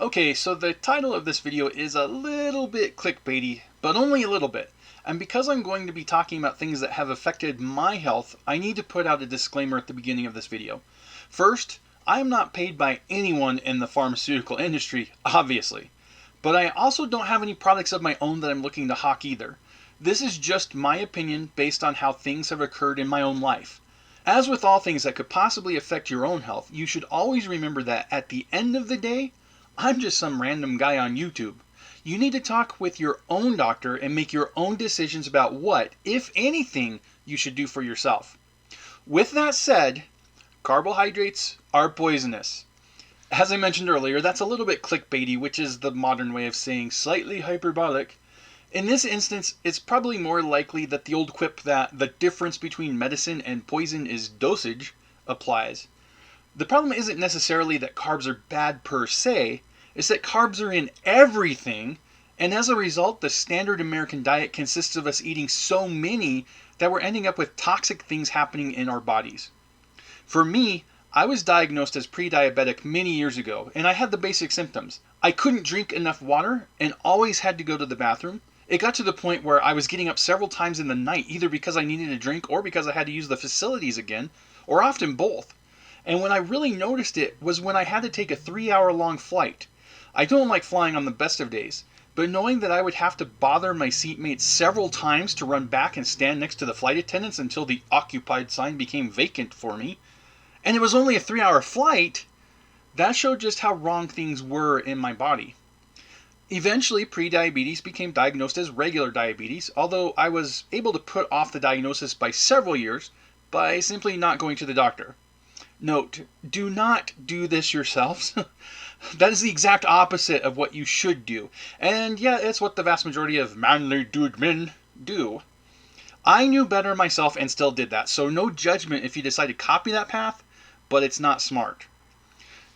Okay, so the title of this video is a little bit clickbaity, but only a little bit. And because I'm going to be talking about things that have affected my health, I need to put out a disclaimer at the beginning of this video. First, I am not paid by anyone in the pharmaceutical industry, obviously. But I also don't have any products of my own that I'm looking to hawk either. This is just my opinion based on how things have occurred in my own life. As with all things that could possibly affect your own health, you should always remember that at the end of the day, I'm just some random guy on YouTube. You need to talk with your own doctor and make your own decisions about what, if anything, you should do for yourself. With that said, carbohydrates are poisonous. As I mentioned earlier, that's a little bit clickbaity, which is the modern way of saying slightly hyperbolic. In this instance, it's probably more likely that the old quip that the difference between medicine and poison is dosage applies. The problem isn't necessarily that carbs are bad per se, it's that carbs are in everything, and as a result, the standard American diet consists of us eating so many that we're ending up with toxic things happening in our bodies. For me, I was diagnosed as pre-diabetic many years ago, and I had the basic symptoms. I couldn't drink enough water and always had to go to the bathroom. It got to the point where I was getting up several times in the night, either because I needed a drink or because I had to use the facilities again, or often both. And when I really noticed it was when I had to take a 3-hour-long flight. I don't like flying on the best of days, but knowing that I would have to bother my seatmates several times to run back and stand next to the flight attendants until the occupied sign became vacant for me, and it was only a 3-hour flight, that showed just how wrong things were in my body. Eventually, prediabetes became diagnosed as regular diabetes, although I was able to put off the diagnosis by several years by simply not going to the doctor. Note, do not do this yourselves. That is the exact opposite of what you should do. And yeah, it's what the vast majority of manly dude men do. I knew better myself and still did that, so no judgment if you decide to copy that path, but it's not smart.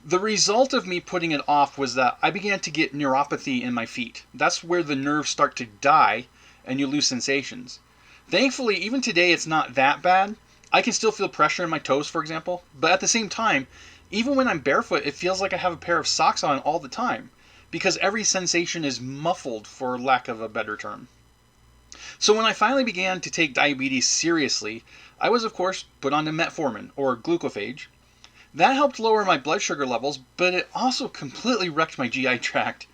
The result of me putting it off was that I began to get neuropathy in my feet. That's where the nerves start to die and you lose sensations. Thankfully, even today it's not that bad. I can still feel pressure in my toes, for example, but at the same time, even when I'm barefoot, it feels like I have a pair of socks on all the time, because every sensation is muffled, for lack of a better term. So when I finally began to take diabetes seriously, I was of course put onto metformin, or glucophage. That helped lower my blood sugar levels, but it also completely wrecked my GI tract.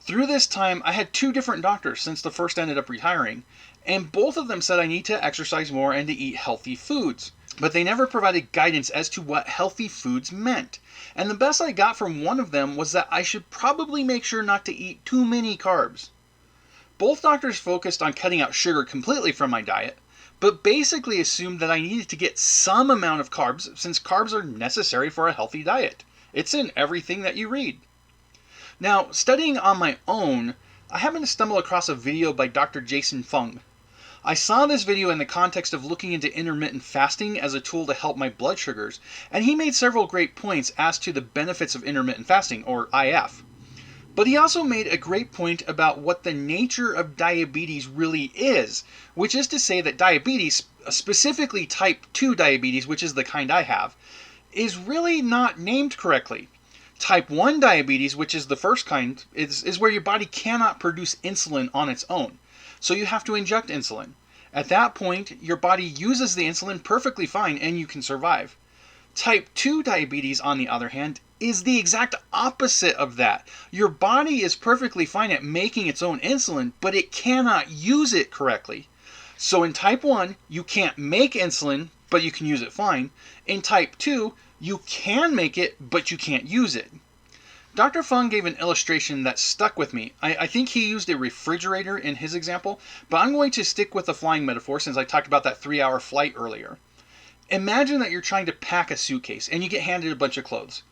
Through this time, I had 2 different doctors since the first ended up retiring, and both of them said I need to exercise more and to eat healthy foods. But they never provided guidance as to what healthy foods meant. And the best I got from one of them was that I should probably make sure not to eat too many carbs. Both doctors focused on cutting out sugar completely from my diet, but basically assumed that I needed to get some amount of carbs since carbs are necessary for a healthy diet. It's in everything that you read. Now, studying on my own, I happened to stumble across a video by Dr. Jason Fung. I saw this video in the context of looking into intermittent fasting as a tool to help my blood sugars, and he made several great points as to the benefits of intermittent fasting, or IF. But he also made a great point about what the nature of diabetes really is, which is to say that diabetes, specifically type 2 diabetes, which is the kind I have, is really not named correctly. Type 1 diabetes, which is the first kind, is where your body cannot produce insulin on its own. So you have to inject insulin. At that point, your body uses the insulin perfectly fine and you can survive. Type 2 diabetes, on the other hand, is the exact opposite of that. Your body is perfectly fine at making its own insulin, but it cannot use it correctly. So in type 1, you can't make insulin, but you can use it fine. In type 2, you can make it, but you can't use it. Dr. Fung gave an illustration that stuck with me. I think he used a refrigerator in his example, but I'm going to stick with the flying metaphor since I talked about that 3-hour flight earlier. Imagine that you're trying to pack a suitcase and you get handed a bunch of clothes.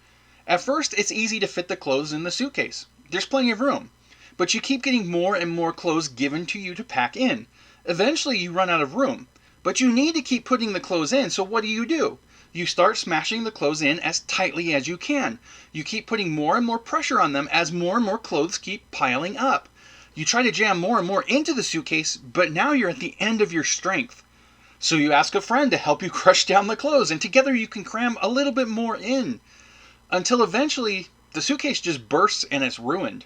At first, it's easy to fit the clothes in the suitcase. There's plenty of room. But you keep getting more and more clothes given to you to pack in. Eventually, you run out of room. But you need to keep putting the clothes in, so what do? You start smashing the clothes in as tightly as you can. You keep putting more and more pressure on them as more and more clothes keep piling up. You try to jam more and more into the suitcase, but now you're at the end of your strength. So you ask a friend to help you crush down the clothes, and together you can cram a little bit more in. Until eventually, the suitcase just bursts and it's ruined.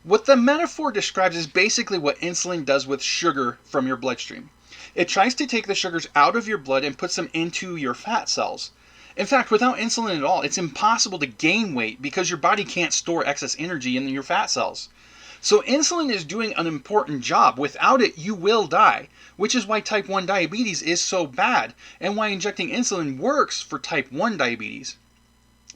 What the metaphor describes is basically what insulin does with sugar from your bloodstream. It tries to take the sugars out of your blood and puts them into your fat cells. In fact, without insulin at all, it's impossible to gain weight because your body can't store excess energy in your fat cells. So insulin is doing an important job. Without it, you will die, which is why type 1 diabetes is so bad and why injecting insulin works for type 1 diabetes.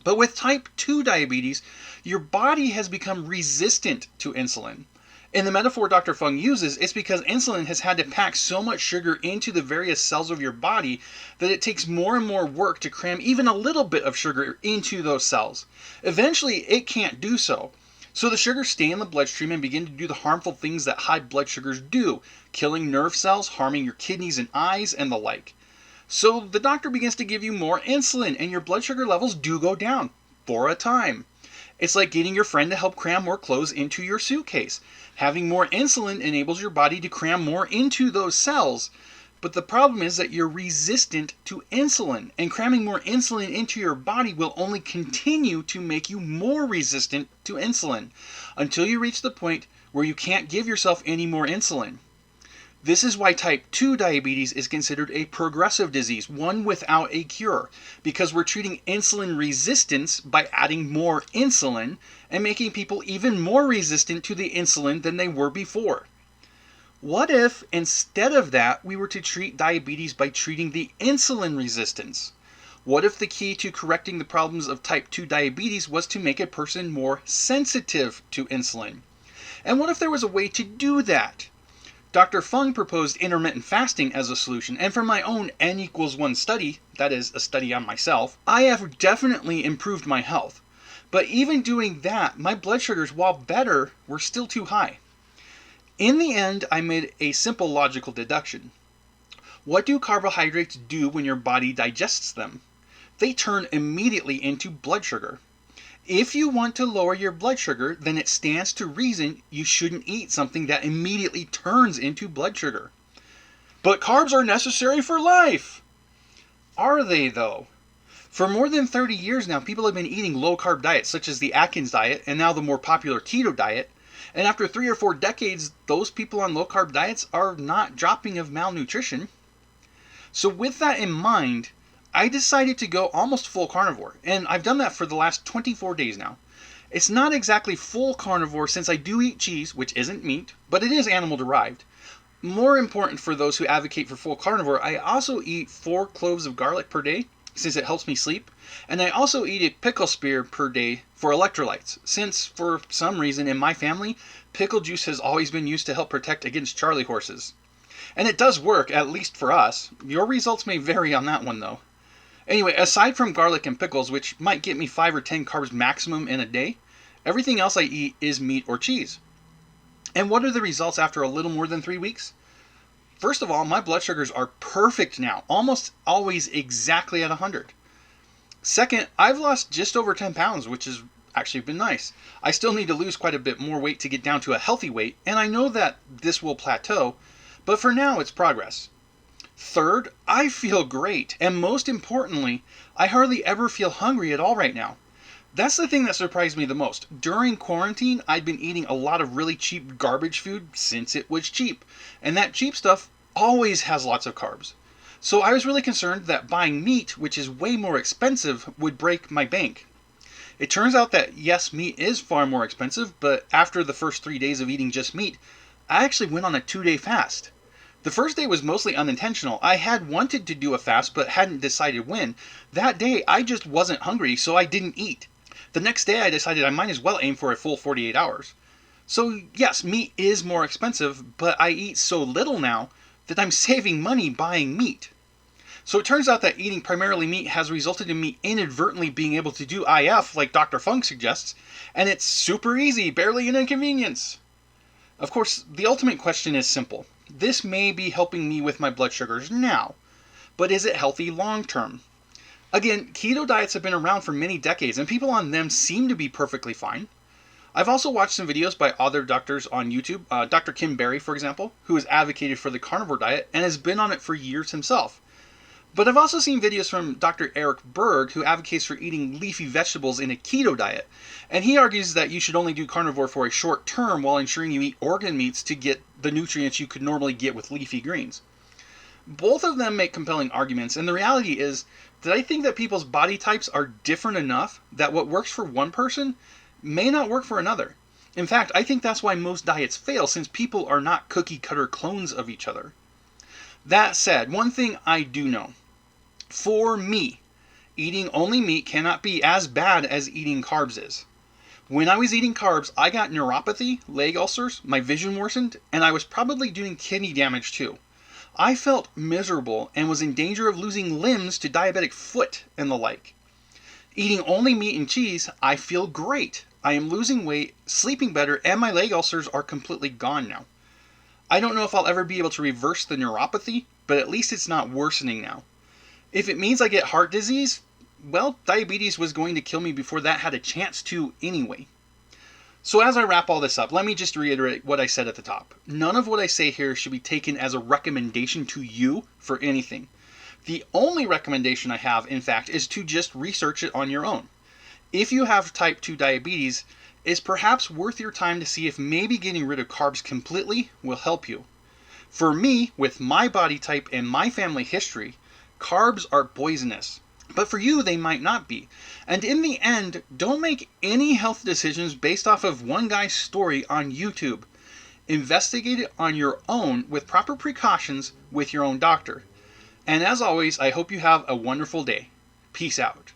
But with type 2 diabetes, your body has become resistant to insulin. In the metaphor Dr. Fung uses, it's because insulin has had to pack so much sugar into the various cells of your body that it takes more and more work to cram even a little bit of sugar into those cells. Eventually, it can't do so. So the sugars stay in the bloodstream and begin to do the harmful things that high blood sugars do, killing nerve cells, harming your kidneys and eyes, and the like. So the doctor begins to give you more insulin, and your blood sugar levels do go down for a time. It's like getting your friend to help cram more clothes into your suitcase. Having more insulin enables your body to cram more into those cells. But the problem is that you're resistant to insulin, and cramming more insulin into your body will only continue to make you more resistant to insulin until you reach the point where you can't give yourself any more insulin. This is why type 2 diabetes is considered a progressive disease, one without a cure, because we're treating insulin resistance by adding more insulin and making people even more resistant to the insulin than they were before. What if, instead of that, we were to treat diabetes by treating the insulin resistance? What if the key to correcting the problems of type 2 diabetes was to make a person more sensitive to insulin? And what if there was a way to do that? Dr. Fung proposed intermittent fasting as a solution, and from my own N=1 study, that is, a study on myself, I have definitely improved my health. But even doing that, my blood sugars, while better, were still too high. In the end, I made a simple logical deduction. What do carbohydrates do when your body digests them? They turn immediately into blood sugar. If you want to lower your blood sugar, then it stands to reason you shouldn't eat something that immediately turns into blood sugar. But carbs are necessary for life! Are they, though? For more than 30 years now, people have been eating low-carb diets, such as the Atkins diet and now the more popular keto diet. And after 3 or 4 decades, those people on low-carb diets are not dropping of malnutrition. So with that in mind, I decided to go almost full carnivore, and I've done that for the last 24 days now. It's not exactly full carnivore since I do eat cheese, which isn't meat, but it is animal derived. More important for those who advocate for full carnivore, I also eat 4 cloves of garlic per day, since it helps me sleep, and I also eat a pickle spear per day for electrolytes, since for some reason in my family, pickle juice has always been used to help protect against Charlie horses. And it does work, at least for us. Your results may vary on that one though. Anyway, aside from garlic and pickles, which might get me 5 or 10 carbs maximum in a day, everything else I eat is meat or cheese. And what are the results after a little more than 3 weeks? First of all, my blood sugars are perfect now, almost always exactly at 100. Second, I've lost just over 10 pounds, which has actually been nice. I still need to lose quite a bit more weight to get down to a healthy weight, and I know that this will plateau, but for now it's progress. Third, I feel great, and most importantly, I hardly ever feel hungry at all right now. That's the thing that surprised me the most. During quarantine, I'd been eating a lot of really cheap garbage food since it was cheap, and that cheap stuff always has lots of carbs. So I was really concerned that buying meat, which is way more expensive, would break my bank. It turns out that yes, meat is far more expensive, but after the first 3 days of eating just meat, I actually went on a 2-day fast. The first day was mostly unintentional. I had wanted to do a fast but hadn't decided when. That day I just wasn't hungry, so I didn't eat. The next day I decided I might as well aim for a full 48 hours. So yes, meat is more expensive, but I eat so little now that I'm saving money buying meat. So it turns out that eating primarily meat has resulted in me inadvertently being able to do IF like Dr. Fung suggests, and it's super easy, barely an inconvenience. Of course, the ultimate question is simple. This may be helping me with my blood sugars now, but is it healthy long term? Again, keto diets have been around for many decades, and people on them seem to be perfectly fine. I've also watched some videos by other doctors on YouTube, Dr. Kim Berry, for example, who has advocated for the carnivore diet and has been on it for years himself. But I've also seen videos from Dr. Eric Berg, who advocates for eating leafy vegetables in a keto diet. And he argues that you should only do carnivore for a short term while ensuring you eat organ meats to get the nutrients you could normally get with leafy greens. Both of them make compelling arguments, and the reality is that I think that people's body types are different enough that what works for one person may not work for another. In fact, I think that's why most diets fail, since people are not cookie-cutter clones of each other. That said, one thing I do know. For me, eating only meat cannot be as bad as eating carbs is. When I was eating carbs, I got neuropathy, leg ulcers, my vision worsened, and I was probably doing kidney damage too. I felt miserable and was in danger of losing limbs to diabetic foot and the like. Eating only meat and cheese, I feel great. I am losing weight, sleeping better, and my leg ulcers are completely gone now. I don't know if I'll ever be able to reverse the neuropathy, but at least it's not worsening now. If it means I get heart disease, well, diabetes was going to kill me before that had a chance to anyway. So as I wrap all this up, let me just reiterate what I said at the top. None of what I say here should be taken as a recommendation to you for anything. The only recommendation I have, in fact, is to just research it on your own. If you have type 2 diabetes, it's perhaps worth your time to see if maybe getting rid of carbs completely will help you. For me, with my body type and my family history, carbs are poisonous. But for you, they might not be. And in the end, don't make any health decisions based off of one guy's story on YouTube. Investigate it on your own with proper precautions with your own doctor. And as always, I hope you have a wonderful day. Peace out.